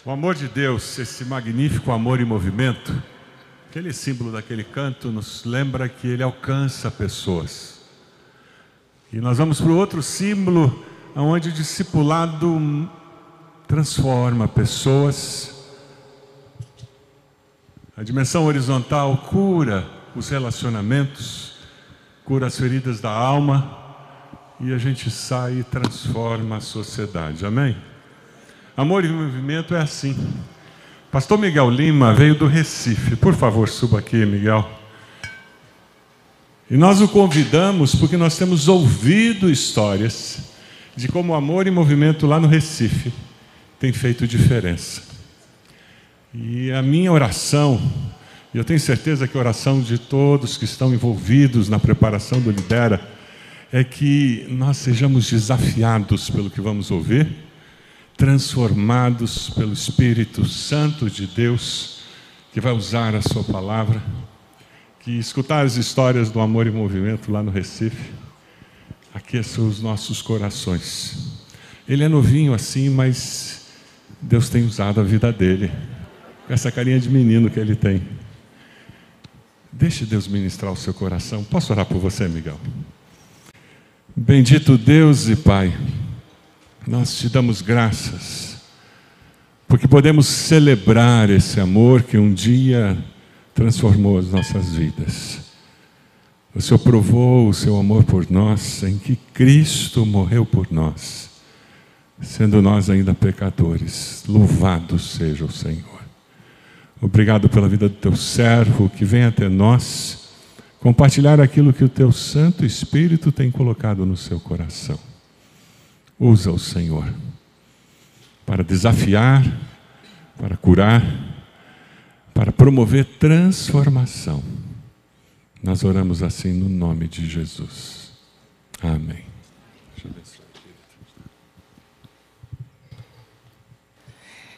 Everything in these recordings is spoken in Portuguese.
O amor de Deus, esse magnífico amor em movimento, aquele símbolo daquele canto nos lembra que ele alcança pessoas. E nós vamos para o outro símbolo, onde o discipulado transforma pessoas. A dimensão horizontal cura os relacionamentos, cura as feridas da alma, e a gente sai e transforma a sociedade. Amém? Amor em movimento é assim. Pastor Miguel Lima veio do Recife. Por favor, suba aqui, Miguel. E nós o convidamos porque nós temos ouvido histórias de como o amor em movimento lá no Recife tem feito diferença. E a minha oração, e eu tenho certeza que a oração de todos que estão envolvidos na preparação do Lidera, é que nós sejamos desafiados pelo que vamos ouvir, transformados pelo Espírito Santo de Deus, que vai usar a sua palavra, que escutar as histórias do amor em movimento lá no Recife aqueça os nossos corações. Ele é novinho assim, mas Deus tem usado a vida dele, com essa carinha de menino que ele tem. Deixe Deus ministrar o seu coração. Posso orar por você, Miguel? Bendito Deus e Pai, nós te damos graças, porque podemos celebrar esse amor que um dia transformou as nossas vidas. O Senhor provou o seu amor por nós, em que Cristo morreu por nós, sendo nós ainda pecadores. Louvado seja o Senhor. Obrigado pela vida do teu servo, que vem até nós compartilhar aquilo que o teu Santo Espírito tem colocado no seu coração. Usa o Senhor para desafiar, para curar, para promover transformação. Nós oramos assim no nome de Jesus. Amém.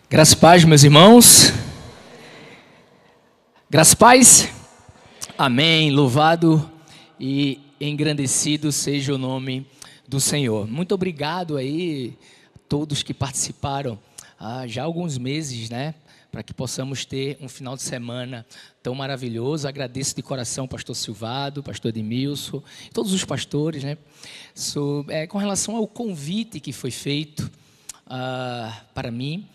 Graças a paz, meus irmãos. Graças a paz. Amém. Louvado e engrandecido seja o nome do Senhor. Muito obrigado aí a todos que participaram há já alguns meses, né? Para que possamos ter um final de semana tão maravilhoso. Agradeço de coração o pastor Silvado, o pastor Edmilson, todos os pastores, né? Com relação ao convite que foi feito para mim,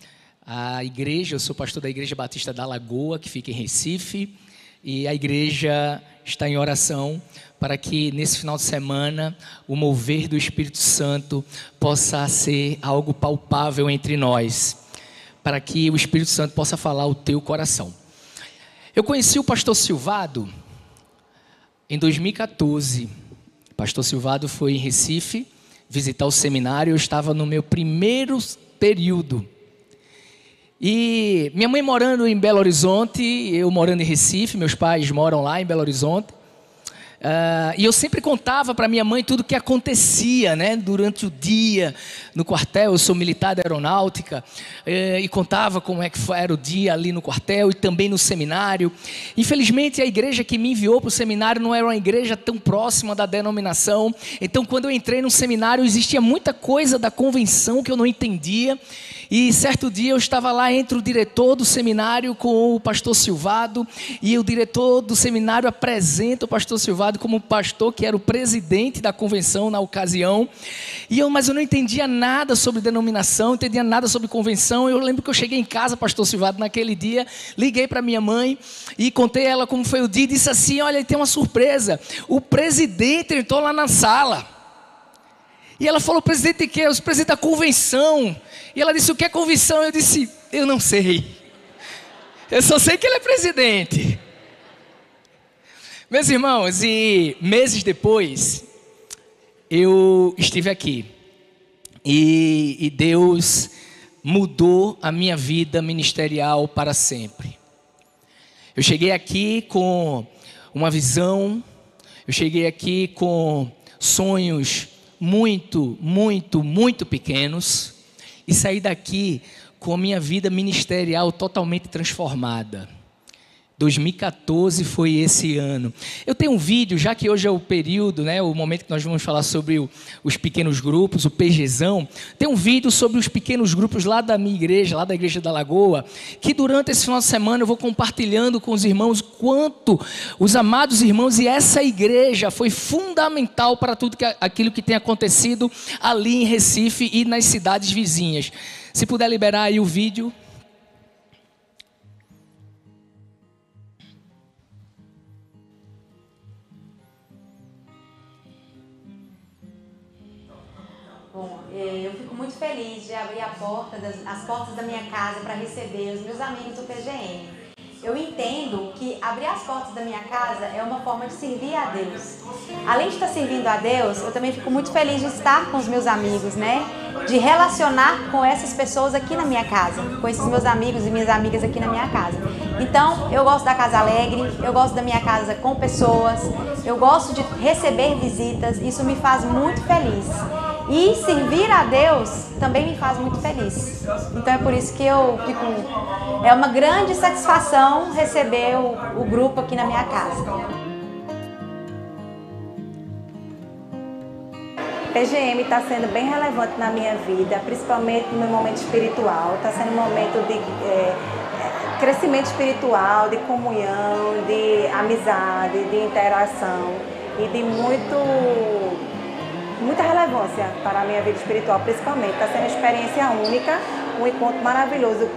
a igreja, eu sou pastor da Igreja Batista da Lagoa, que fica em Recife, e a igreja está em oração para que nesse final de semana o mover do Espírito Santo possa ser algo palpável entre nós, para que o Espírito Santo possa falar o teu coração. Eu conheci o pastor Silvado em 2014. O pastor Silvado foi em Recife visitar o seminário. Eu estava no meu primeiro período. E minha mãe morando em Belo Horizonte, eu morando em Recife, meus pais moram lá em Belo Horizonte. E eu sempre contava para minha mãe tudo o que acontecia, né, durante o dia no quartel. Eu sou militar da aeronáutica, e contava como é que era o dia ali no quartel e também no seminário. Infelizmente a igreja que me enviou para o seminário não era uma igreja tão próxima da denominação. Então quando eu entrei no seminário existia muita coisa da convenção que eu não entendia. E certo dia eu estava lá entre o diretor do seminário com o pastor Silvado, e o diretor do seminário apresenta o pastor Silvado como pastor que era o presidente da convenção na ocasião. Mas eu não entendia nada sobre denominação, não entendia nada sobre convenção. Eu lembro que eu cheguei em casa, pastor Silvado, naquele dia, liguei para minha mãe e contei a ela como foi o dia, e disse assim: olha, tem uma surpresa, o presidente entrou lá na sala. E ela falou: presidente de quê? O presidente da convenção. E ela disse: o que é convenção? Eu disse: eu não sei. Eu só sei que ele é presidente. Meus irmãos, e meses depois, eu estive aqui. E Deus mudou a minha vida ministerial para sempre. Eu cheguei aqui com uma visão. Eu cheguei aqui com sonhos muito, muito, muito pequenos, e saí daqui com a minha vida ministerial totalmente transformada. 2014 foi esse ano. Eu tenho um vídeo, já que hoje é o período, né, o momento que nós vamos falar sobre os pequenos grupos, o PGzão. Tem um vídeo sobre os pequenos grupos lá da minha igreja, lá da Igreja da Lagoa, que durante esse final de semana eu vou compartilhando com os irmãos quanto os amados irmãos e essa igreja foi fundamental para tudo aquilo que tem acontecido ali em Recife e nas cidades vizinhas. Se puder liberar aí o vídeo. Bom, eu fico muito feliz de abrir as portas da minha casa para receber os meus amigos do PGM. Eu entendo que abrir as portas da minha casa é uma forma de servir a Deus. Além de estar servindo a Deus, eu também fico muito feliz de estar com os meus amigos, né? De relacionar com essas pessoas aqui na minha casa, com esses meus amigos e minhas amigas aqui na minha casa. Então, eu gosto da casa alegre, eu gosto da minha casa com pessoas, eu gosto de receber visitas, isso me faz muito feliz. E servir a Deus também me faz muito feliz. Então é por isso que eu fico... É uma grande satisfação receber o grupo aqui na minha casa. PGM está sendo bem relevante na minha vida, principalmente no meu momento espiritual. Está sendo um momento de crescimento espiritual, de comunhão, de amizade, de interação e de muita relevância para a minha vida espiritual, principalmente. Está sendo uma experiência única, um encontro maravilhoso,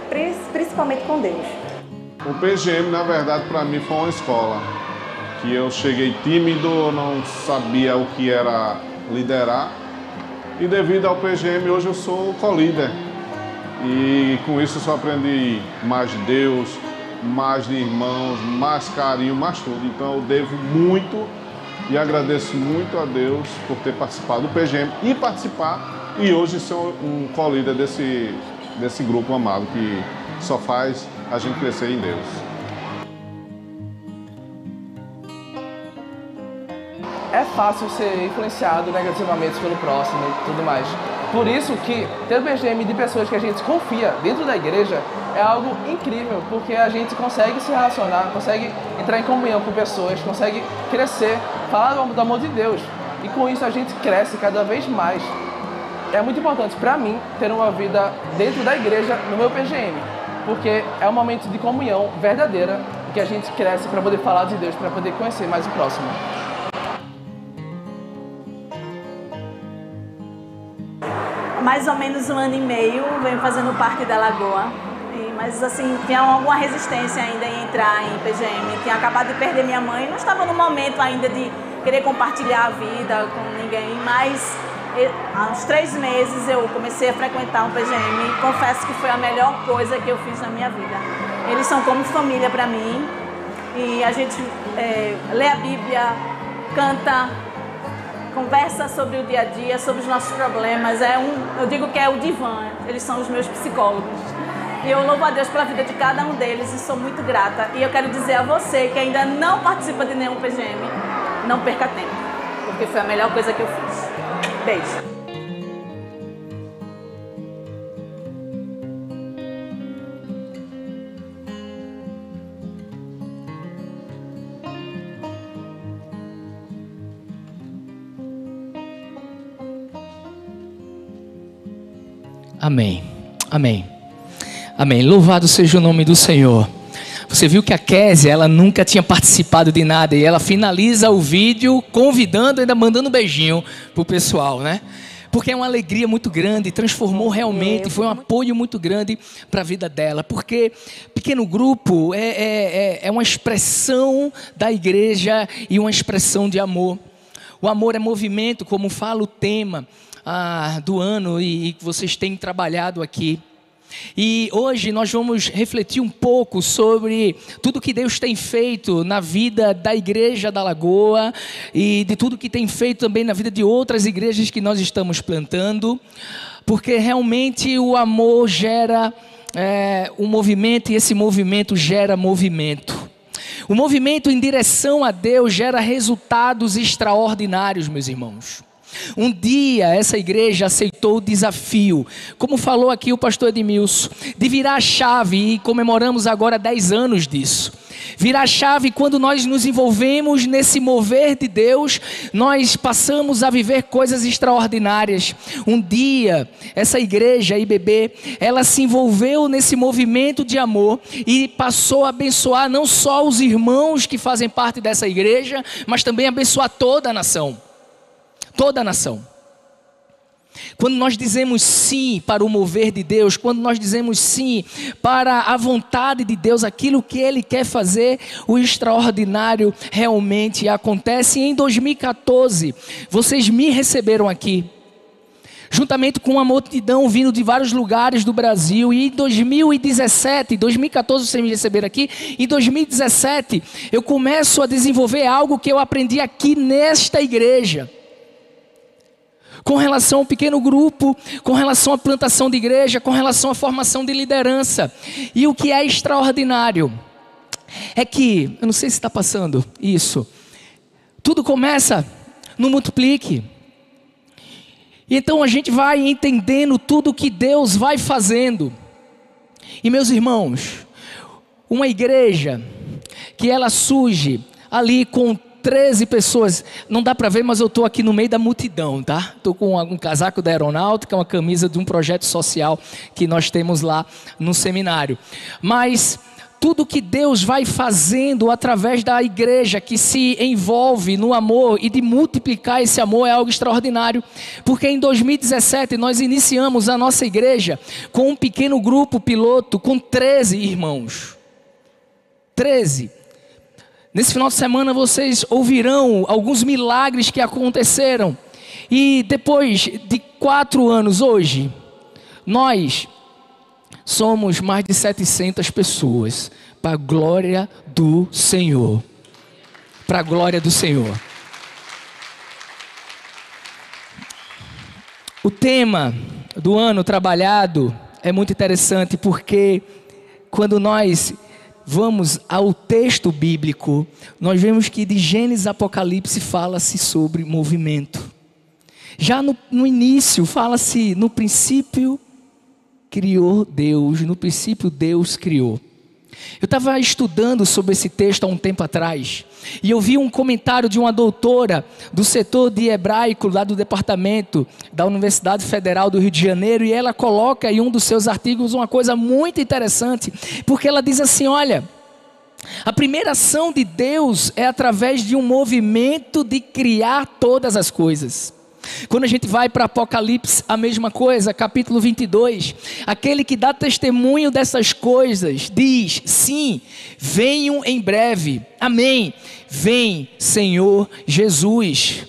principalmente com Deus. O PGM, na verdade, para mim foi uma escola, que eu cheguei tímido, não sabia o que era liderar, e devido ao PGM hoje eu sou co-líder. E com isso eu só aprendi mais de Deus, mais de irmãos, mais carinho, mais tudo. Então eu devo muito e agradeço muito a Deus por ter participado do PGM e participar e hoje ser um co-líder desse grupo amado que só faz a gente crescer em Deus. É fácil ser influenciado negativamente pelo próximo e tudo mais. Por isso que ter o PGM de pessoas que a gente confia dentro da igreja é algo incrível, porque a gente consegue se relacionar, consegue entrar em comunhão com pessoas, consegue crescer, falar do amor de Deus. E com isso a gente cresce cada vez mais. É muito importante para mim ter uma vida dentro da igreja no meu PGM, porque é um momento de comunhão verdadeira, que a gente cresce para poder falar de Deus, para poder conhecer mais o próximo. Mais ou menos 1 ano e meio, venho fazendo parte da Lagoa, mas assim, tinha alguma resistência ainda em entrar em PGM, tinha acabado de perder minha mãe, não estava no momento ainda de querer compartilhar a vida com ninguém, mas há uns 3 meses eu comecei a frequentar um PGM e confesso que foi a melhor coisa que eu fiz na minha vida. Eles são como família para mim e a gente lê a Bíblia, canta, conversa sobre o dia a dia, sobre os nossos problemas. Eu digo que é o divã, eles são os meus psicólogos. E eu louvo a Deus pela vida de cada um deles e sou muito grata. E eu quero dizer a você que ainda não participa de nenhum PGM, não perca tempo, porque foi a melhor coisa que eu fiz. Beijo. Amém, amém, amém. Louvado seja o nome do Senhor. Você viu que a Kézia, ela nunca tinha participado de nada e ela finaliza o vídeo convidando, ainda mandando um beijinho pro pessoal, né? Porque é uma alegria muito grande, transformou realmente, foi um apoio muito grande para a vida dela. Porque pequeno grupo é uma expressão da igreja e uma expressão de amor. O amor é movimento, como fala o tema do ano e que vocês têm trabalhado aqui. E hoje nós vamos refletir um pouco sobre tudo que Deus tem feito na vida da Igreja da Lagoa e de tudo que tem feito também na vida de outras igrejas que nós estamos plantando, porque realmente o amor gera um movimento e esse movimento gera movimento. O movimento em direção a Deus gera resultados extraordinários, meus irmãos. Um dia essa igreja aceitou o desafio, como falou aqui o pastor Edmilson, de virar a chave, e comemoramos agora 10 anos disso. Virar a chave quando nós nos envolvemos nesse mover de Deus, nós passamos a viver coisas extraordinárias. Um dia, essa igreja IBB, ela se envolveu nesse movimento de amor e passou a abençoar não só os irmãos que fazem parte dessa igreja, mas também abençoar toda a nação. Toda a nação. Quando nós dizemos sim para o mover de Deus, quando nós dizemos sim para a vontade de Deus, aquilo que Ele quer fazer, o extraordinário realmente acontece. E em 2014, vocês me receberam aqui, juntamente com uma multidão vindo de vários lugares do Brasil. E em 2017, 2014 vocês me receberam aqui, em 2017 eu começo a desenvolver algo que eu aprendi aqui nesta igreja, com relação ao pequeno grupo, com relação à plantação de igreja, com relação à formação de liderança. E o que é extraordinário é que, eu não sei se está passando isso, tudo começa no multiplique. E então a gente vai entendendo tudo que Deus vai fazendo. E meus irmãos, uma igreja que ela surge ali com 13 pessoas, não dá para ver, mas eu estou aqui no meio da multidão, tá? Estou com um casaco da aeronáutica, uma camisa de um projeto social que nós temos lá no seminário. Mas tudo que Deus vai fazendo através da igreja que se envolve no amor e de multiplicar esse amor é algo extraordinário. Porque em 2017 nós iniciamos a nossa igreja com um pequeno grupo piloto com 13 irmãos. 13. Nesse final de semana vocês ouvirão alguns milagres que aconteceram. E depois de 4 anos hoje, nós somos mais de 700 pessoas. Para a glória do Senhor. Para a glória do Senhor. O tema do ano trabalhado é muito interessante, porque quando nós vamos ao texto bíblico, nós vemos que de Gênesis a Apocalipse fala-se sobre movimento. Já no início fala-se, no princípio criou Deus, no princípio Deus criou. Eu estava estudando sobre esse texto há um tempo atrás, e eu vi um comentário de uma doutora do setor de hebraico, lá do departamento da Universidade Federal do Rio de Janeiro, e ela coloca em um dos seus artigos uma coisa muito interessante, porque ela diz assim: olha, a primeira ação de Deus é através de um movimento de criar todas as coisas. Quando a gente vai para Apocalipse, a mesma coisa, capítulo 22, aquele que dá testemunho dessas coisas, diz: sim, venham em breve, amém, vem Senhor Jesus.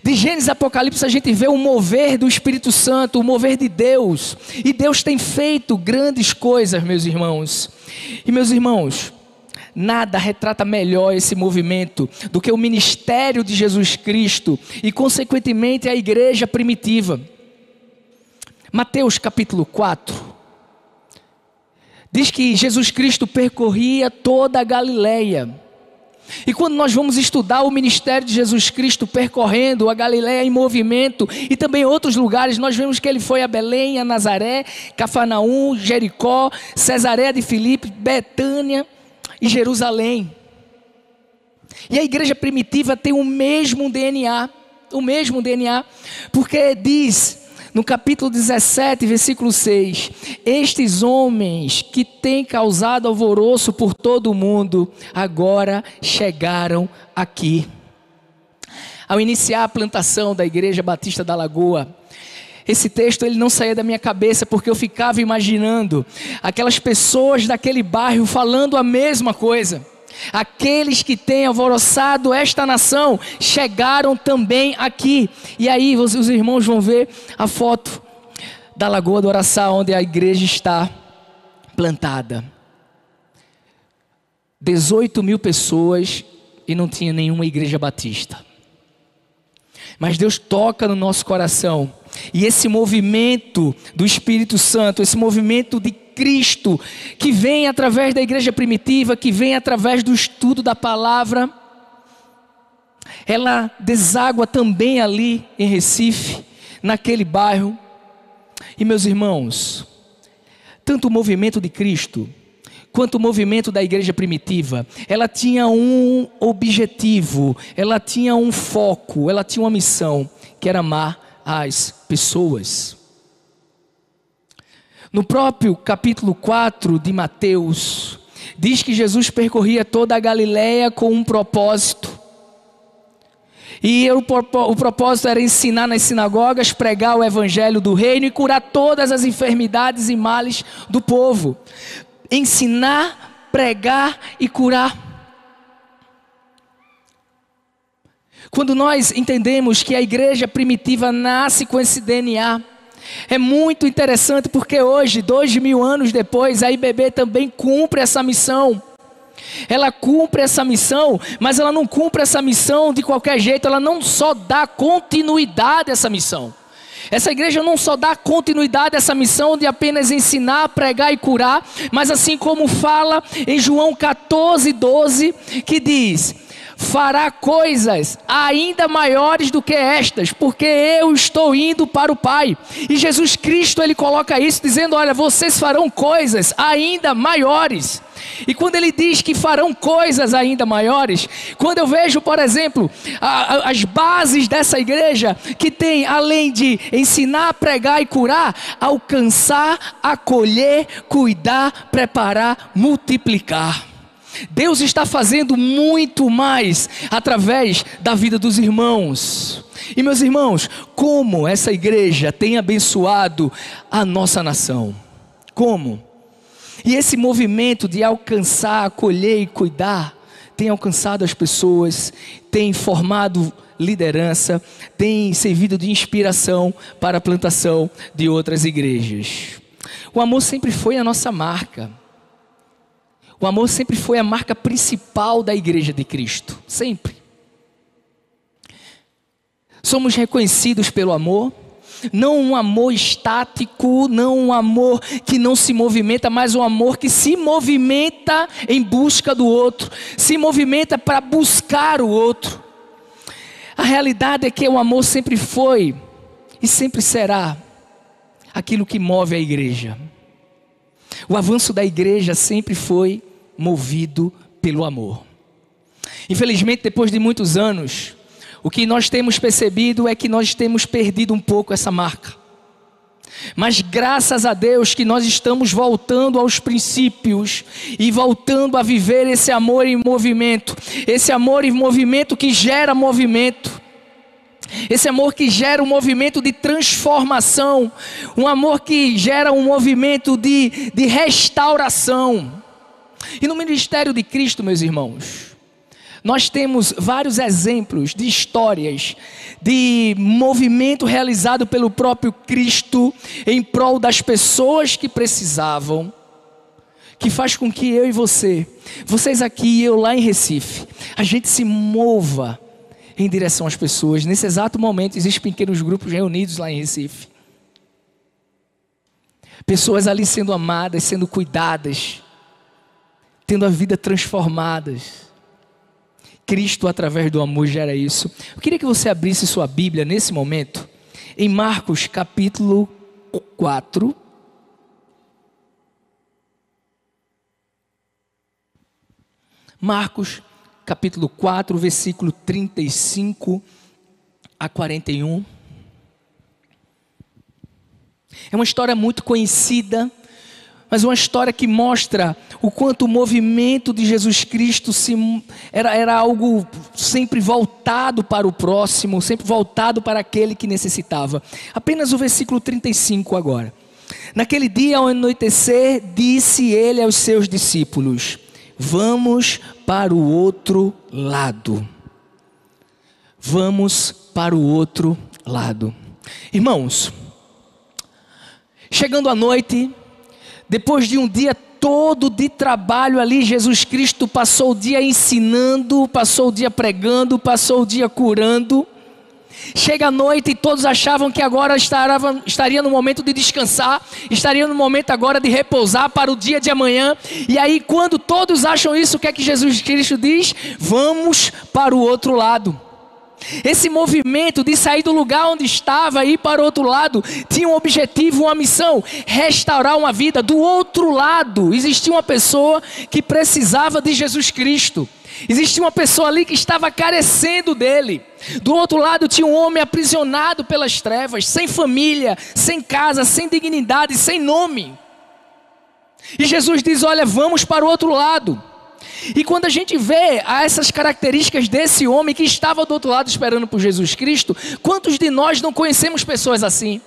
De Gênesis a Apocalipse a gente vê o mover do Espírito Santo, o mover de Deus, e Deus tem feito grandes coisas, meus irmãos. E meus irmãos, nada retrata melhor esse movimento do que o ministério de Jesus Cristo e, consequentemente, a igreja primitiva. Mateus capítulo 4 diz que Jesus Cristo percorria toda a Galileia. E quando nós vamos estudar o ministério de Jesus Cristo percorrendo a Galileia em movimento e também outros lugares, nós vemos que ele foi a Belém, a Nazaré, Cafarnaum, Jericó, Cesareia de Filipe, Betânia e Jerusalém. E a igreja primitiva tem o mesmo DNA, porque diz no capítulo 17, versículo 6, estes homens que têm causado alvoroço por todo o mundo, agora chegaram aqui. Ao iniciar a plantação da Igreja Batista da Lagoa, esse texto ele não saía da minha cabeça, porque eu ficava imaginando aquelas pessoas daquele bairro falando a mesma coisa. Aqueles que têm alvoroçado esta nação chegaram também aqui. E aí os irmãos vão ver a foto da Lagoa do Araçá, onde a igreja está plantada. 18.000 pessoas e não tinha nenhuma igreja batista. Mas Deus toca no nosso coração. E esse movimento do Espírito Santo, esse movimento de Cristo, que vem através da igreja primitiva, que vem através do estudo da palavra, ela deságua também ali em Recife, naquele bairro. E meus irmãos, tanto o movimento de Cristo, quanto o movimento da igreja primitiva, ela tinha um objetivo, ela tinha um foco, ela tinha uma missão, que era amar as pessoas. No próprio capítulo 4 de Mateus, diz que Jesus percorria toda a Galileia com um propósito. E o propósito era ensinar nas sinagogas, pregar o evangelho do reino e curar todas as enfermidades e males do povo. Ensinar, pregar e curar. Quando nós entendemos que a igreja primitiva nasce com esse DNA, é muito interessante porque hoje, 2000 anos depois, a IBB também cumpre essa missão. Ela cumpre essa missão, mas ela não cumpre essa missão de qualquer jeito, ela não só dá continuidade a essa missão. Essa igreja não só dá continuidade a essa missão de apenas ensinar, pregar e curar, mas assim como fala em João 14:12, que diz: fará coisas ainda maiores do que estas, porque eu estou indo para o Pai. E Jesus Cristo, ele coloca isso dizendo: olha, vocês farão coisas ainda maiores. E quando ele diz que farão coisas ainda maiores, quando eu vejo, por exemplo, as bases dessa igreja, que tem, além de ensinar, pregar e curar, alcançar, acolher, cuidar, preparar, multiplicar. Deus está fazendo muito mais através da vida dos irmãos. E meus irmãos, como essa igreja tem abençoado a nossa nação? Como? E esse movimento de alcançar, acolher e cuidar tem alcançado as pessoas, tem formado liderança, tem servido de inspiração para a plantação de outras igrejas. O amor sempre foi a nossa marca. O amor sempre foi a marca principal da igreja de Cristo, sempre. Somos reconhecidos pelo amor, não um amor estático, não um amor que não se movimenta, mas um amor que se movimenta em busca do outro, se movimenta para buscar o outro. A realidade é que o amor sempre foi e sempre será aquilo que move a igreja. O avanço da igreja sempre foi movido pelo amor. Infelizmente, depois de muitos anos, o que nós temos percebido é que nós temos perdido um pouco essa marca. Mas graças a Deus que nós estamos voltando aos princípios e voltando a viver esse amor em movimento. Esse amor em movimento que gera movimento. Esse amor que gera um movimento de transformação. Um amor que gera um movimento de restauração. E no ministério de Cristo, meus irmãos, nós temos vários exemplos de histórias, de movimento realizado pelo próprio Cristo em prol das pessoas que precisavam, que faz com que eu e vocês aqui e eu lá em Recife, a gente se mova em direção às pessoas. Nesse exato momento existem pequenos grupos reunidos lá em Recife. Pessoas ali sendo amadas, sendo cuidadas, tendo a vida transformadas. Cristo, através do amor, gera isso. Eu queria que você abrisse sua Bíblia nesse momento, em Marcos capítulo 4. Marcos capítulo 4, versículo 35 a 41. É uma história muito conhecida, mas uma história que mostra o quanto o movimento de Jesus Cristo era algo sempre voltado para o próximo, sempre voltado para aquele que necessitava. Apenas o versículo 35 agora. Naquele dia ao anoitecer, disse ele aos seus discípulos: vamos para o outro lado. Vamos para o outro lado. Irmãos, chegando à noite, depois de um dia todo de trabalho ali, Jesus Cristo passou o dia ensinando, passou o dia pregando, passou o dia curando. Chega a noite e todos achavam que agora estaria no momento de descansar, estaria no momento agora de repousar para o dia de amanhã. E aí, quando todos acham isso, o que é que Jesus Cristo diz? Vamos para o outro lado. Esse movimento de sair do lugar onde estava e ir para o outro lado tinha um objetivo, uma missão: restaurar uma vida. Do outro lado existia uma pessoa que precisava de Jesus Cristo. Existia uma pessoa ali que estava carecendo dele. Do outro lado tinha um homem aprisionado pelas trevas, sem família, sem casa, sem dignidade, sem nome. E Jesus diz: olha, vamos para o outro lado. E quando a gente vê essas características desse homem que estava do outro lado esperando por Jesus Cristo, quantos de nós não conhecemos pessoas assim?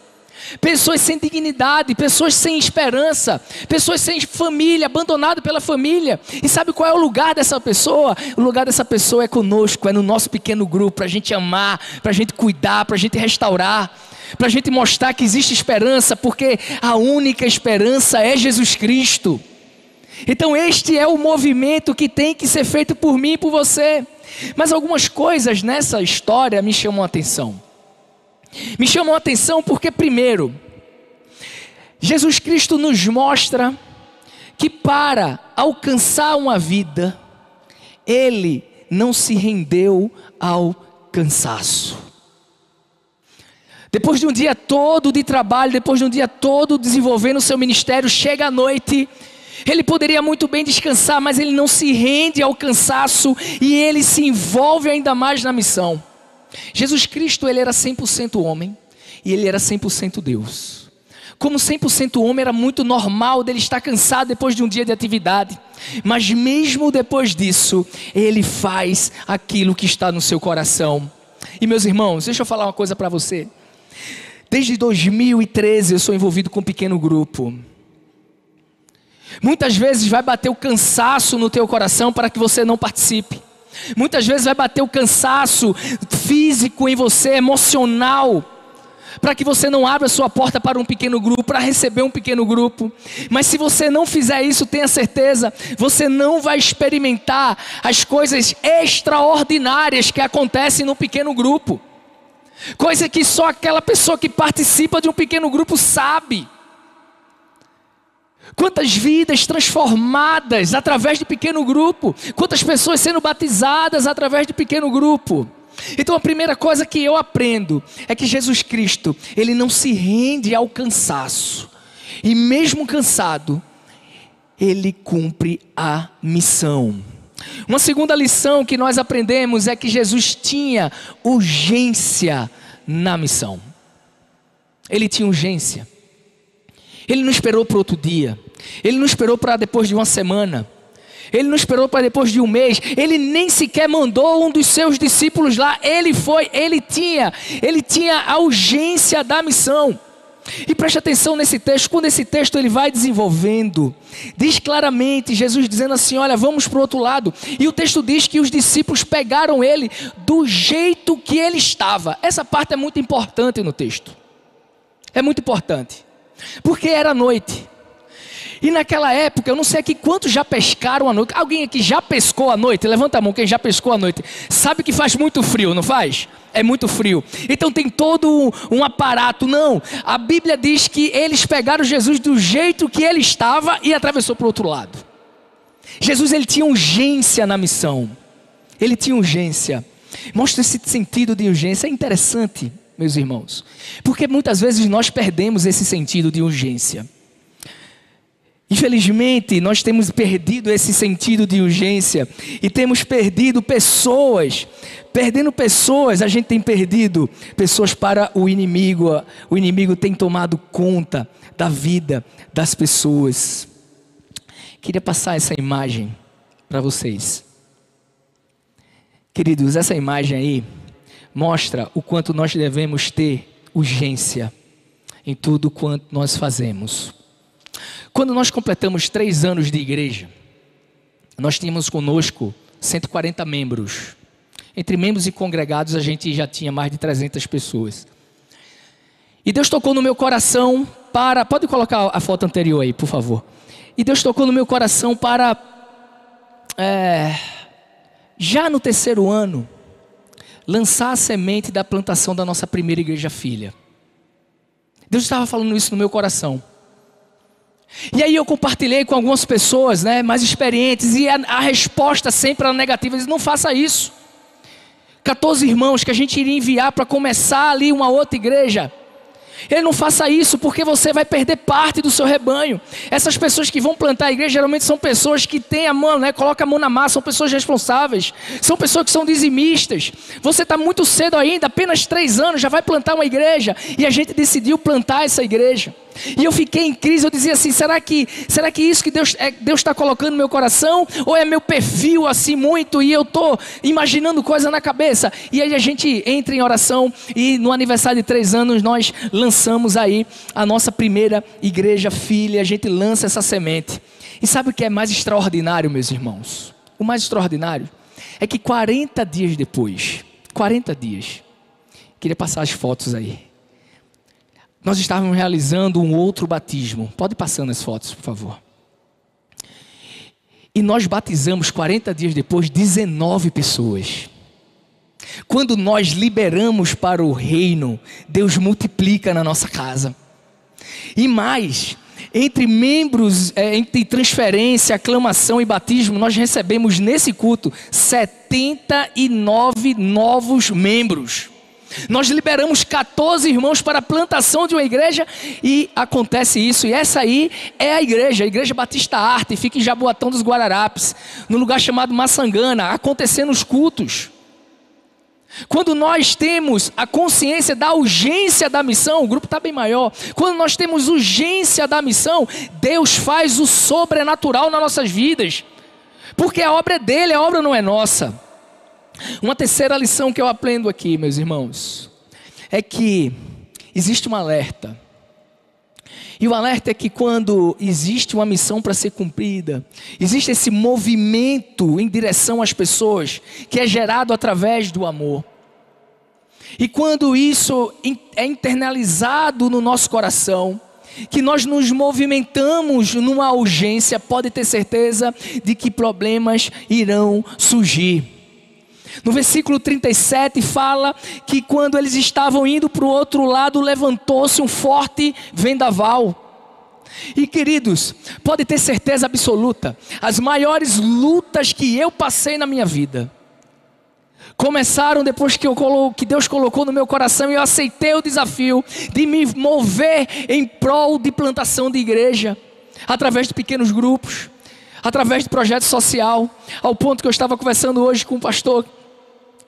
Pessoas sem dignidade, pessoas sem esperança, pessoas sem família, abandonado pela família. E sabe qual é o lugar dessa pessoa? O lugar dessa pessoa é conosco, é no nosso pequeno grupo, para a gente amar, para a gente cuidar, para a gente restaurar, para a gente mostrar que existe esperança, porque a única esperança é Jesus Cristo. Então este é o movimento que tem que ser feito por mim e por você. Mas algumas coisas nessa história me chamam a atenção. Me chamam a atenção porque, primeiro, Jesus Cristo nos mostra que para alcançar uma vida, Ele não se rendeu ao cansaço. Depois de um dia todo de trabalho, depois de um dia todo desenvolvendo o seu ministério, chega à noite. Ele poderia muito bem descansar, mas ele não se rende ao cansaço e ele se envolve ainda mais na missão. Jesus Cristo, ele era 100% homem e ele era 100% Deus. Como 100% homem, era muito normal dele estar cansado depois de um dia de atividade. Mas mesmo depois disso, ele faz aquilo que está no seu coração. E meus irmãos, deixa eu falar uma coisa para você. Desde 2013 eu sou envolvido com um pequeno grupo. Muitas vezes vai bater o cansaço no teu coração para que você não participe. Muitas vezes vai bater o cansaço físico em você, emocional, para que você não abra sua porta para um pequeno grupo, para receber um pequeno grupo. Mas se você não fizer isso, tenha certeza, você não vai experimentar as coisas extraordinárias que acontecem no pequeno grupo. Coisa que só aquela pessoa que participa de um pequeno grupo sabe. Quantas vidas transformadas através de pequeno grupo. Quantas pessoas sendo batizadas através de pequeno grupo. Então a primeira coisa que eu aprendo é que Jesus Cristo, ele não se rende ao cansaço. E mesmo cansado, ele cumpre a missão. Uma segunda lição que nós aprendemos é que Jesus tinha urgência na missão. Ele tinha urgência. Ele não esperou para outro dia. Ele não esperou para depois de uma semana. Ele não esperou para depois de um mês. Ele nem sequer mandou um dos seus discípulos lá. Ele foi, ele tinha a urgência da missão. E preste atenção nesse texto. Quando esse texto ele vai desenvolvendo, diz claramente, Jesus dizendo assim: olha, vamos para o outro lado. E o texto diz que os discípulos pegaram ele do jeito que ele estava. Essa parte é muito importante no texto. É muito importante. Porque era noite. E naquela época, eu não sei aqui quantos já pescaram à noite. Alguém aqui já pescou à noite? Levanta a mão quem já pescou à noite. Sabe que faz muito frio, não faz? É muito frio. Então tem todo um aparato. Não, a Bíblia diz que eles pegaram Jesus do jeito que ele estava e atravessou para o outro lado. Jesus, ele tinha urgência na missão. Ele tinha urgência. Mostra esse sentido de urgência. É interessante, meus irmãos, porque muitas vezes nós perdemos esse sentido de urgência. Infelizmente, nós temos perdido esse sentido de urgência e temos perdido pessoas. Perdendo pessoas, a gente tem perdido pessoas para o inimigo. O inimigo tem tomado conta da vida das pessoas. Queria passar essa imagem para vocês. Queridos, essa imagem aí mostra o quanto nós devemos ter urgência em tudo quanto nós fazemos. Quando nós completamos 3 anos de igreja, nós tínhamos conosco 140 membros. Entre membros e congregados a gente já tinha mais de 300 pessoas. E Deus tocou no meu coração para... Pode colocar a foto anterior aí, por favor. E Deus tocou no meu coração para... já no 3º ano, lançar a semente da plantação da nossa primeira igreja filha. Deus estava falando isso no meu coração. E aí eu compartilhei com algumas pessoas, mais experientes, e a resposta sempre era negativa. Eles: não faça isso. 14 irmãos que a gente iria enviar para começar ali uma outra igreja. Ele não faça isso, porque você vai perder parte do seu rebanho. Essas pessoas que vão plantar a igreja geralmente são pessoas que têm a mão, colocam a mão na massa, são pessoas responsáveis, são pessoas que são dizimistas. Você está muito cedo ainda, apenas 3 anos, já vai plantar uma igreja. E a gente decidiu plantar essa igreja. E eu fiquei em crise, eu dizia assim, será que isso que Deus está colocando no meu coração? Ou é meu perfil assim muito e eu estou imaginando coisa na cabeça? E aí a gente entra em oração e no aniversário de 3 anos nós lançamos aí a nossa primeira igreja filha, a gente lança essa semente. E sabe o que é mais extraordinário, meus irmãos? O mais extraordinário é que 40 dias depois, 40 dias, queria passar as fotos aí. Nós estávamos realizando um outro batismo. Pode ir passando as fotos, por favor. E nós batizamos 40 dias depois 19 pessoas. Quando nós liberamos para o reino, Deus multiplica na nossa casa. E mais, entre membros, entre transferência, aclamação e batismo, nós recebemos nesse culto 79 novos membros. Nós liberamos 14 irmãos para a plantação de uma igreja e acontece isso. E essa aí é a Igreja Batista Arte, fica em Jaboatão dos Guararapes, num lugar chamado Maçangana, acontecendo os cultos. Quando nós temos a consciência da urgência da missão, o grupo está bem maior. Quando nós temos urgência da missão, Deus faz o sobrenatural nas nossas vidas. Porque a obra é dele, a obra não é nossa. Uma terceira lição que eu aprendo aqui, meus irmãos, é que existe um alerta. E o alerta é que quando existe uma missão para ser cumprida, existe esse movimento em direção às pessoas, que é gerado através do amor. E quando isso é internalizado no nosso coração, que nós nos movimentamos numa urgência, pode ter certeza de que problemas irão surgir. No versículo 37 fala que quando eles estavam indo para o outro lado, levantou-se um forte vendaval. E queridos, pode ter certeza absoluta, as maiores lutas que eu passei na minha vida começaram depois que Deus colocou no meu coração e eu aceitei o desafio de me mover em prol de plantação de igreja, através de pequenos grupos, através de projeto social, ao ponto que eu estava conversando hoje com o pastor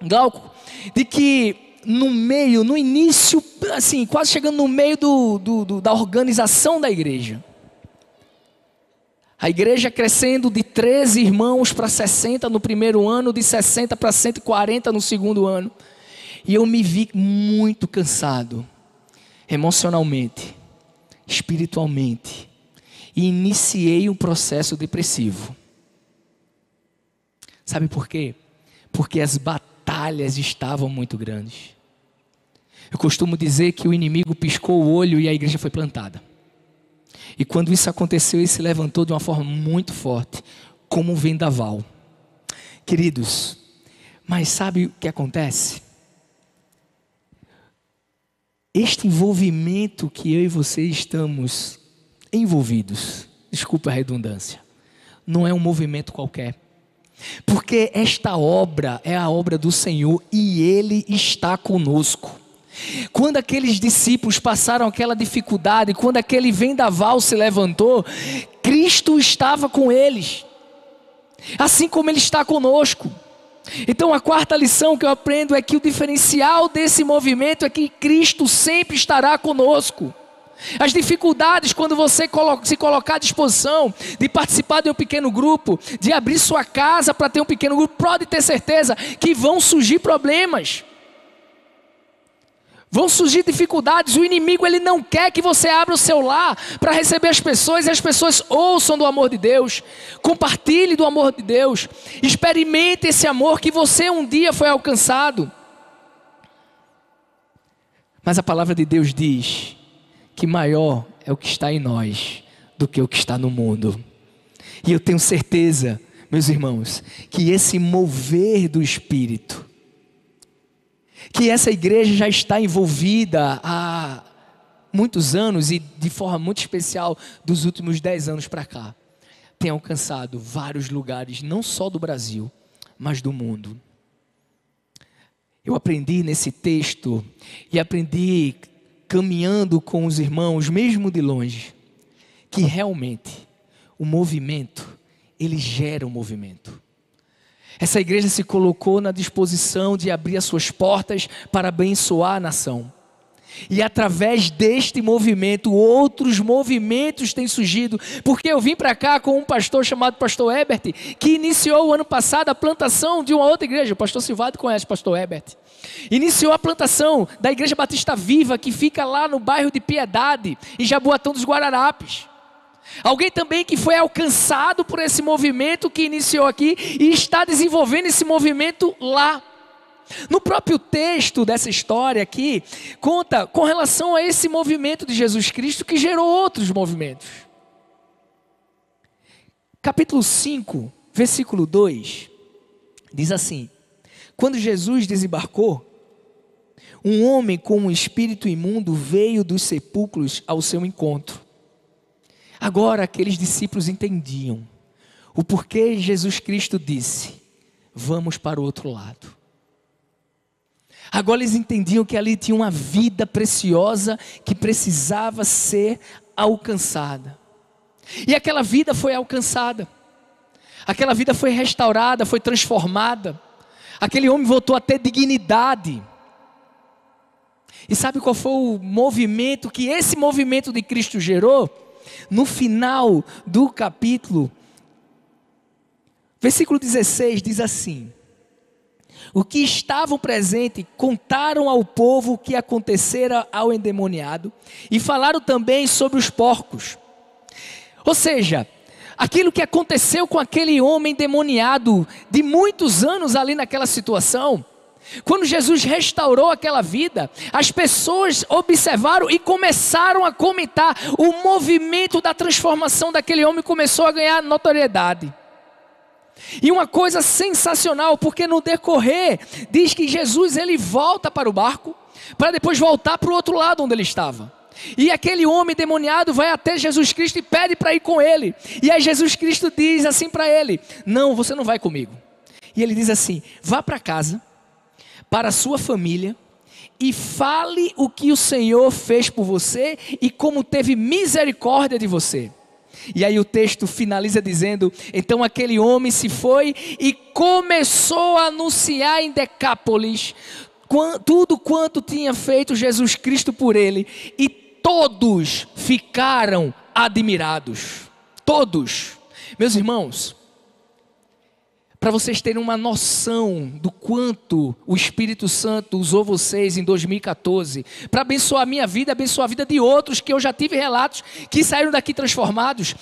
Glauco, de que no início, assim, quase chegando no meio da organização da igreja, a igreja crescendo de 13 irmãos para 60 no primeiro ano, de 60 para 140 no segundo ano, e eu me vi muito cansado, emocionalmente, espiritualmente, e iniciei um processo depressivo. Sabe por quê? Porque as batalhas estavam muito grandes. Eu costumo dizer que o inimigo piscou o olho e a igreja foi plantada. E quando isso aconteceu, ele se levantou de uma forma muito forte, como um vendaval. Queridos, mas sabe o que acontece? Este envolvimento que eu e você estamos envolvidos, desculpa a redundância, não é um movimento qualquer. Porque esta obra é a obra do Senhor e Ele está conosco. Quando aqueles discípulos passaram aquela dificuldade, quando aquele vendaval se levantou, Cristo estava com eles, assim como Ele está conosco. Então a quarta lição que eu aprendo é que o diferencial desse movimento é que Cristo sempre estará conosco. As dificuldades, quando você se colocar à disposição de participar de um pequeno grupo, de abrir sua casa para ter um pequeno grupo, pode ter certeza que vão surgir problemas, vão surgir dificuldades. O inimigo, ele não quer que você abra o seu lar para receber as pessoas e as pessoas ouçam do amor de Deus, compartilhe do amor de Deus, experimente esse amor que você um dia foi alcançado. Mas a palavra de Deus diz que maior é o que está em nós do que o que está no mundo. E eu tenho certeza, meus irmãos, que esse mover do Espírito, que essa igreja já está envolvida há muitos anos e de forma muito especial dos últimos 10 anos para cá, tem alcançado vários lugares, não só do Brasil, mas do mundo. Eu aprendi nesse texto e aprendi caminhando com os irmãos, mesmo de longe, que realmente o movimento, ele gera um movimento. Essa igreja se colocou na disposição de abrir as suas portas para abençoar a nação. E através deste movimento, outros movimentos têm surgido. Porque eu vim para cá com um pastor chamado Pastor Herbert, que iniciou o ano passado a plantação de uma outra igreja. O pastor Silvado conhece o pastor Herbert. Iniciou a plantação da Igreja Batista Viva, que fica lá no bairro de Piedade, em Jaboatão dos Guararapes. Alguém também que foi alcançado por esse movimento que iniciou aqui e está desenvolvendo esse movimento lá. No próprio texto dessa história aqui, conta com relação a esse movimento de Jesus Cristo que gerou outros movimentos. Capítulo 5, versículo 2, diz assim: quando Jesus desembarcou, um homem com um espírito imundo veio dos sepulcros ao seu encontro. Agora aqueles discípulos entendiam o porquê Jesus Cristo disse: vamos para o outro lado. Agora eles entendiam que ali tinha uma vida preciosa que precisava ser alcançada. E aquela vida foi alcançada. Aquela vida foi restaurada, foi transformada. Aquele homem voltou a ter dignidade. E sabe qual foi o movimento que esse movimento de Cristo gerou? No final do capítulo, versículo 16 diz assim: o que estavam presentes contaram ao povo o que acontecera ao endemoniado e falaram também sobre os porcos. Ou seja, aquilo que aconteceu com aquele homem endemoniado de muitos anos ali naquela situação, quando Jesus restaurou aquela vida, as pessoas observaram e começaram a comentar. O movimento da transformação daquele homem começou a ganhar notoriedade. E uma coisa sensacional, porque no decorrer diz que Jesus ele volta para o barco, para depois voltar para o outro lado onde ele estava. E aquele homem demoniado vai até Jesus Cristo e pede para ir com ele. E aí Jesus Cristo diz assim para ele: não, você não vai comigo. E ele diz assim: vá para casa, para a sua família, e fale o que o Senhor fez por você e como teve misericórdia de você. E aí o texto finaliza dizendo: então aquele homem se foi e começou a anunciar em Decápolis tudo quanto tinha feito Jesus Cristo por ele, e todos ficaram admirados. Todos. Meus irmãos, para vocês terem uma noção do quanto o Espírito Santo usou vocês em 2014 para abençoar a minha vida, abençoar a vida de outros, que eu já tive relatos que saíram daqui transformados.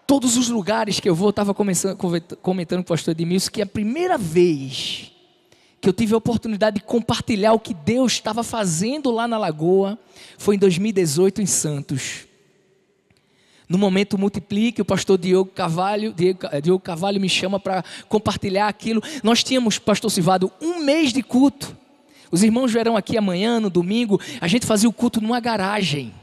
Todos os lugares que eu vou, eu estava comentando com o pastor Edmilson, que a primeira vez que eu tive a oportunidade de compartilhar o que Deus estava fazendo lá na Lagoa foi em 2018 em Santos. No momento Multiplique, o pastor Diogo Carvalho me chama para compartilhar aquilo. Nós tínhamos, pastor Silvado, 1 mês de culto. Os irmãos vieram aqui amanhã, no domingo, a gente fazia o culto numa garagem.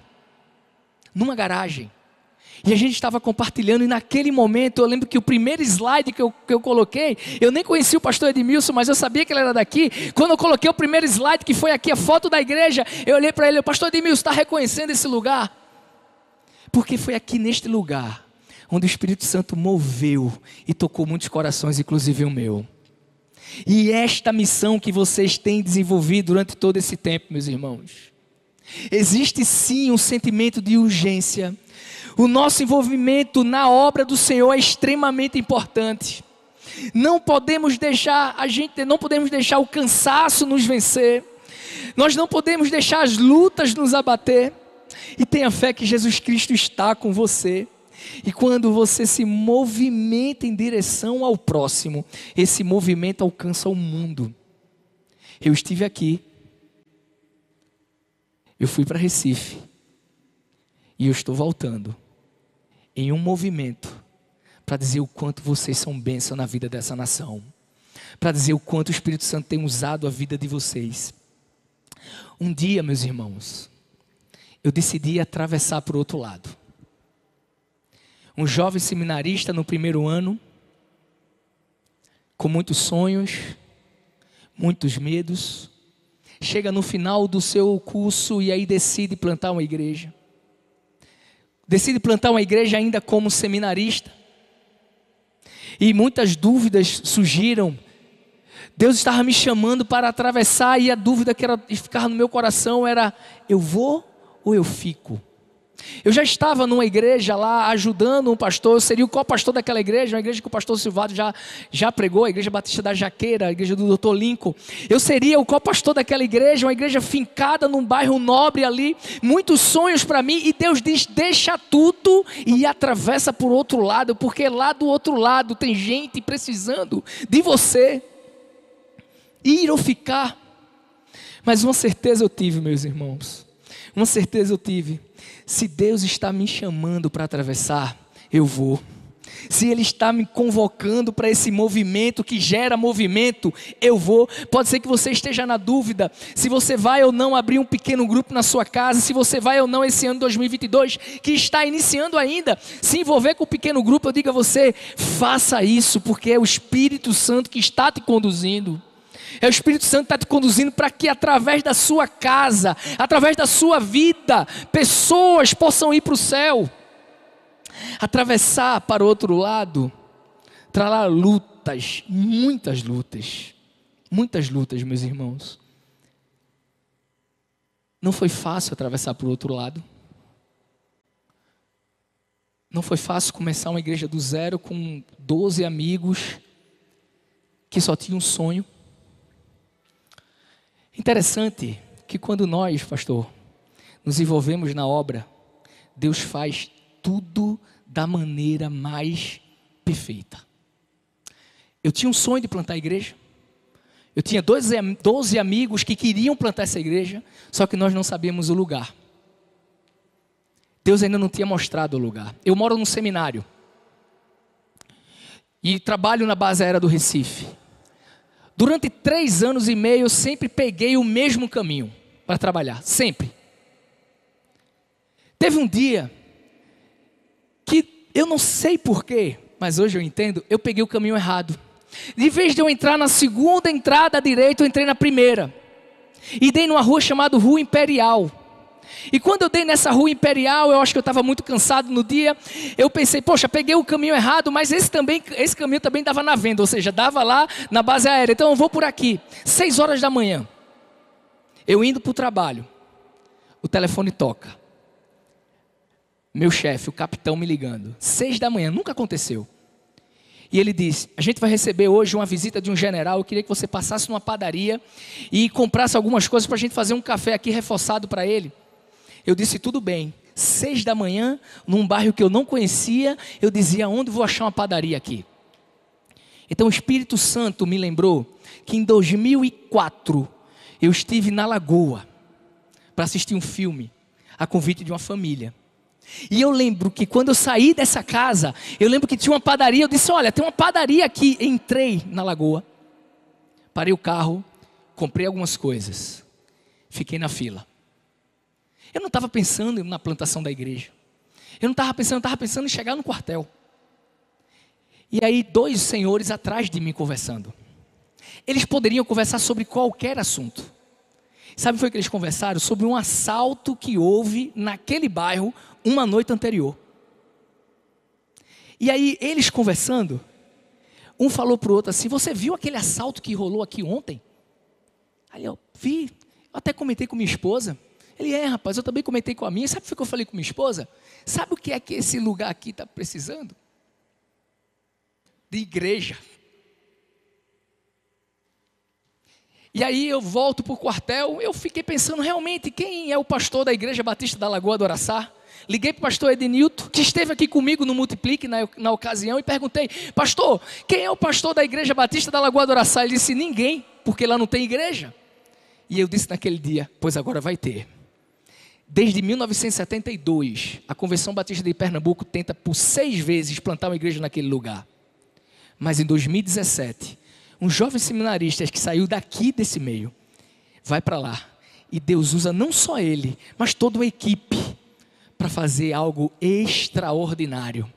E a gente estava compartilhando, e naquele momento eu lembro que o primeiro slide que eu coloquei, eu nem conhecia o pastor Edmilson, mas eu sabia que ele era daqui. Quando eu coloquei o primeiro slide, que foi aqui a foto da igreja, eu olhei para ele: o pastor Edmilson, está reconhecendo esse lugar? Porque foi aqui neste lugar onde o Espírito Santo moveu e tocou muitos corações, inclusive o meu. E esta missão que vocês têm desenvolvido durante todo esse tempo, meus irmãos, existe sim um sentimento de urgência. O nosso envolvimento na obra do Senhor é extremamente importante. Não podemos deixar o cansaço nos vencer. Nós não podemos deixar as lutas nos abater. E tenha fé que Jesus Cristo está com você. E quando você se movimenta em direção ao próximo, esse movimento alcança o mundo. Eu estive aqui. Eu fui para Recife. E eu estou voltando em um movimento para dizer o quanto vocês são bênção na vida dessa nação. Para dizer o quanto o Espírito Santo tem usado a vida de vocês. Um dia, meus irmãos, eu decidi atravessar para o outro lado. Um jovem seminarista no primeiro ano, com muitos sonhos, muitos medos, chega no final do seu curso e aí decide plantar uma igreja. Decide plantar uma igreja ainda como seminarista. E muitas dúvidas surgiram. Deus estava me chamando para atravessar e a dúvida que ficava no meu coração era: eu vou ou eu fico? Eu já estava numa igreja lá ajudando um pastor, eu seria o co-pastor daquela igreja, uma igreja que o pastor Silvado já pregou, a Igreja Batista da Jaqueira, a igreja do Dr. Lincoln. Eu seria o co-pastor daquela igreja, uma igreja fincada num bairro nobre ali, muitos sonhos para mim, e Deus diz: deixa tudo e atravessa por outro lado, porque lá do outro lado tem gente precisando de você. Ir ou ficar. Mas uma certeza eu tive, meus irmãos, uma certeza eu tive: se Deus está me chamando para atravessar, eu vou. Se Ele está me convocando para esse movimento que gera movimento, eu vou. Pode ser que você esteja na dúvida se você vai ou não abrir um pequeno grupo na sua casa, se você vai ou não esse ano 2022, que está iniciando ainda, se envolver com o pequeno grupo. Eu digo a você: faça isso, porque é o Espírito Santo que está te conduzindo. É o Espírito Santo que está te conduzindo para que através da sua casa, através da sua vida, pessoas possam ir para o céu. Atravessar para o outro lado trará lutas, muitas lutas, meus irmãos. Não foi fácil atravessar para o outro lado. Não foi fácil começar uma igreja do zero com 12 amigos que só tinham um sonho. Interessante que quando nós, pastor, nos envolvemos na obra, Deus faz tudo da maneira mais perfeita. Eu tinha um sonho de plantar a igreja. Eu tinha 12 amigos que queriam plantar essa igreja, só que nós não sabíamos o lugar. Deus ainda não tinha mostrado o lugar. Eu moro num seminário e trabalho na base aérea do Recife. Durante 3 anos e meio eu sempre peguei o mesmo caminho para trabalhar, sempre. Teve um dia que eu não sei porquê, mas hoje eu entendo, eu peguei o caminho errado. De vez de eu entrar na segunda entrada à direita, eu entrei na primeira. E dei numa rua chamada Rua Imperial. E quando eu dei nessa Rua Imperial, eu acho que eu estava muito cansado no dia. Eu pensei: poxa, peguei o caminho errado, mas esse caminho também dava na venda, ou seja, dava lá na base aérea. Então eu vou por aqui. 6 horas da manhã, eu indo para o trabalho, o telefone toca. Meu chefe, o capitão, me ligando. 6 da manhã, nunca aconteceu. E ele disse: a gente vai receber hoje uma visita de um general, eu queria que você passasse numa padaria e comprasse algumas coisas para a gente fazer um café aqui reforçado para ele. Eu disse: tudo bem. 6 da manhã, num bairro que eu não conhecia, eu dizia: onde vou achar uma padaria aqui? Então o Espírito Santo me lembrou que em 2004, eu estive na Lagoa para assistir um filme, a convite de uma família. E eu lembro que quando eu saí dessa casa, eu lembro que tinha uma padaria, eu disse: olha, tem uma padaria aqui. Entrei na Lagoa, parei o carro, comprei algumas coisas, fiquei na fila. Eu não estava pensando na plantação da igreja. Eu estava pensando em chegar no quartel. E aí 2 senhores atrás de mim conversando. Eles poderiam conversar sobre qualquer assunto. Sabe o que foi que eles conversaram? Sobre um assalto que houve naquele bairro uma noite anterior. E aí eles conversando, um falou para o outro assim: você viu aquele assalto que rolou aqui ontem? Aí eu vi, eu até comentei com minha esposa. Ele: rapaz, eu também comentei com a minha. Sabe o que eu falei com minha esposa? Sabe o que é que esse lugar aqui está precisando? De igreja. E aí eu volto para o quartel, eu fiquei pensando realmente quem é o pastor da Igreja Batista da Lagoa do Araçá. Liguei para o pastor Edenilton, que esteve aqui comigo no Multiplique na ocasião, e perguntei: pastor, quem é o pastor da Igreja Batista da Lagoa do Araçá? Ele disse: ninguém, porque lá não tem igreja. E eu disse naquele dia: pois agora vai ter. Desde 1972, a Convenção Batista de Pernambuco tenta por 6 vezes plantar uma igreja naquele lugar. Mas em 2017, um jovem seminarista que saiu daqui desse meio, vai para lá. E Deus usa não só ele, mas toda uma equipe para fazer algo extraordinário.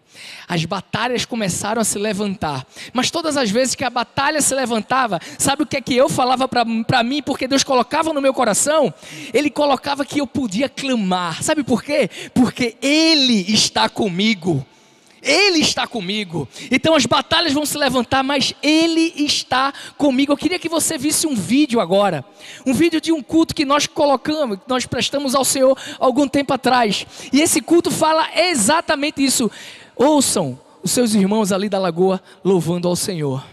as batalhas começaram a se levantar. Mas todas as vezes que a batalha se levantava, sabe o que é que eu falava para mim? Porque Deus colocava no meu coração, Ele colocava que eu podia clamar. Sabe por quê? Porque Ele está comigo. Ele está comigo. Então as batalhas vão se levantar, mas Ele está comigo. Eu queria que você visse um vídeo agora. Um vídeo de um culto que nós colocamos, que nós prestamos ao Senhor algum tempo atrás. E esse culto fala exatamente isso. Ouçam os seus irmãos ali da Lagoa louvando ao Senhor.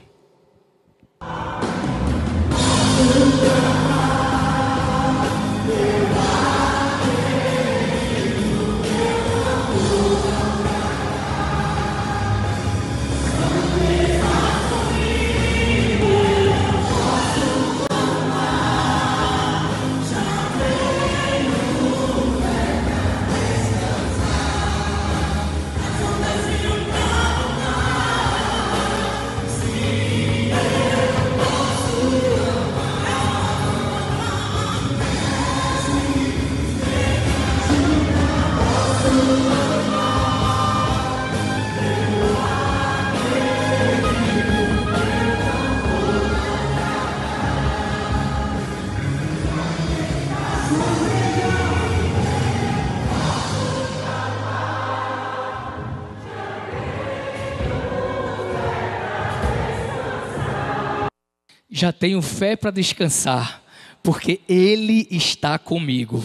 Já tenho fé para descansar, porque Ele está comigo.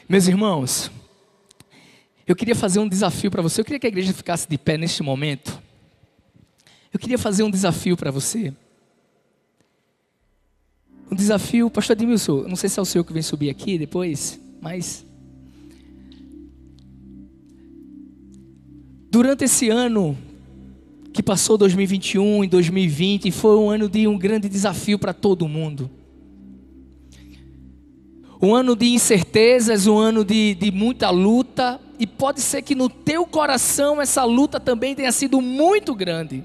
Meus irmãos, eu queria fazer um desafio para você. Eu queria que a igreja ficasse de pé neste momento. Eu queria fazer um desafio para você. Um desafio, pastor Edmilson, não sei se é o senhor que vem subir aqui depois, mas durante esse ano que passou 2021 e 2020, foi um ano de um grande desafio para todo mundo. Um ano de incertezas, um ano de muita luta, e pode ser que no teu coração essa luta também tenha sido muito grande.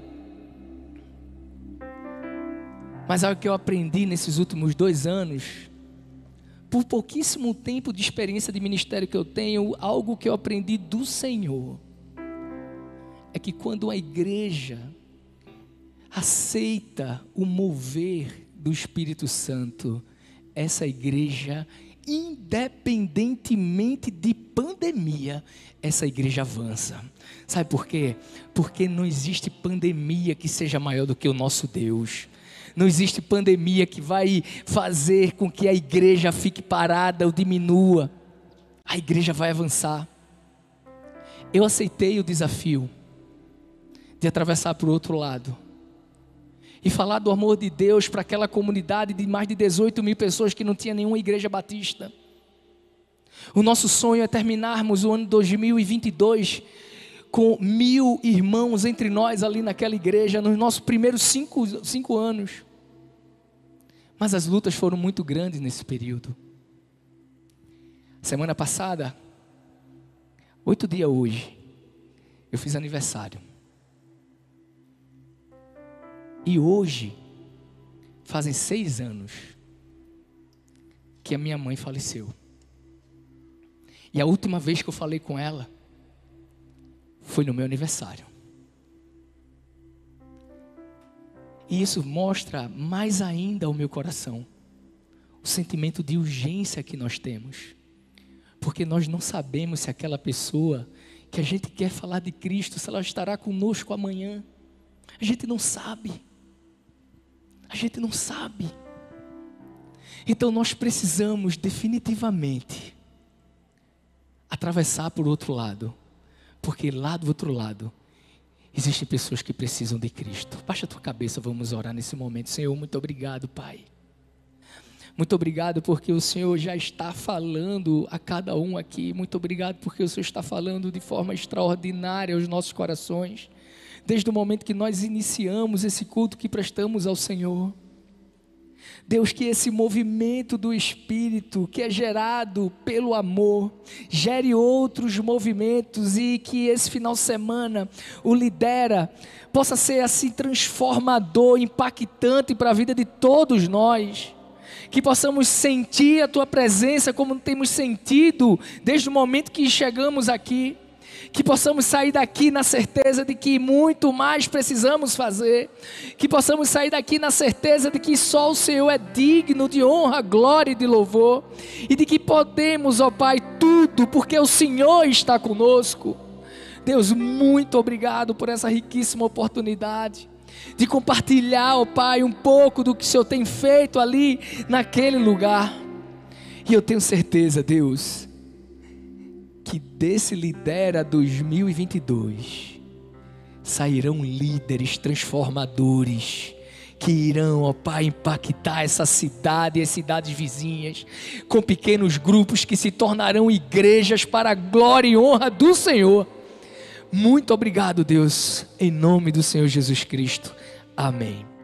Mas algo que eu aprendi nesses últimos 2 anos, por pouquíssimo tempo de experiência de ministério que eu tenho, algo que eu aprendi do Senhor, é que quando a igreja aceita o mover do Espírito Santo, essa igreja, independentemente de pandemia, essa igreja avança. Sabe por quê? Porque não existe pandemia que seja maior do que o nosso Deus. Não existe pandemia que vai fazer com que a igreja fique parada ou diminua. A igreja vai avançar. Eu aceitei o desafio de atravessar para o outro lado e falar do amor de Deus para aquela comunidade de mais de 18 mil pessoas que não tinha nenhuma igreja batista. O nosso sonho é terminarmos o ano 2022 com 1000 irmãos entre nós ali naquela igreja, nos nossos primeiros 5 anos. Mas as lutas foram muito grandes nesse período. Semana passada, 8 dias hoje, eu fiz aniversário. E hoje, fazem 6 anos que a minha mãe faleceu. E a última vez que eu falei com ela foi no meu aniversário. E isso mostra mais ainda ao meu coração o sentimento de urgência que nós temos. Porque nós não sabemos se aquela pessoa que a gente quer falar de Cristo, se ela estará conosco amanhã. A gente não sabe. A gente não sabe. Então nós precisamos definitivamente atravessar por outro lado. Porque lá do outro lado existem pessoas que precisam de Cristo. Baixa a tua cabeça, vamos orar nesse momento. Senhor, muito obrigado, Pai. Muito obrigado porque o Senhor já está falando a cada um aqui. Muito obrigado porque o Senhor está falando de forma extraordinária aos nossos corações. Desde o momento que nós iniciamos esse culto que prestamos ao Senhor. Deus, que esse movimento do Espírito que é gerado pelo amor, gere outros movimentos e que esse final de semana o lidera, possa ser assim transformador, impactante para a vida de todos nós. Que possamos sentir a Tua presença como temos sentido desde o momento que chegamos aqui. Que possamos sair daqui na certeza de que muito mais precisamos fazer. Que possamos sair daqui na certeza de que só o Senhor é digno de honra, glória e de louvor. E de que podemos, ó Pai, tudo porque o Senhor está conosco. Deus, muito obrigado por essa riquíssima oportunidade de compartilhar, ó Pai, um pouco do que o Senhor tem feito ali naquele lugar. E eu tenho certeza, Deus, que desse Lidera 2022 sairão líderes transformadores que irão, ó Pai, impactar essa cidade e as cidades vizinhas, com pequenos grupos que se tornarão igrejas para a glória e honra do Senhor. Muito obrigado, Deus, em nome do Senhor Jesus Cristo. Amém.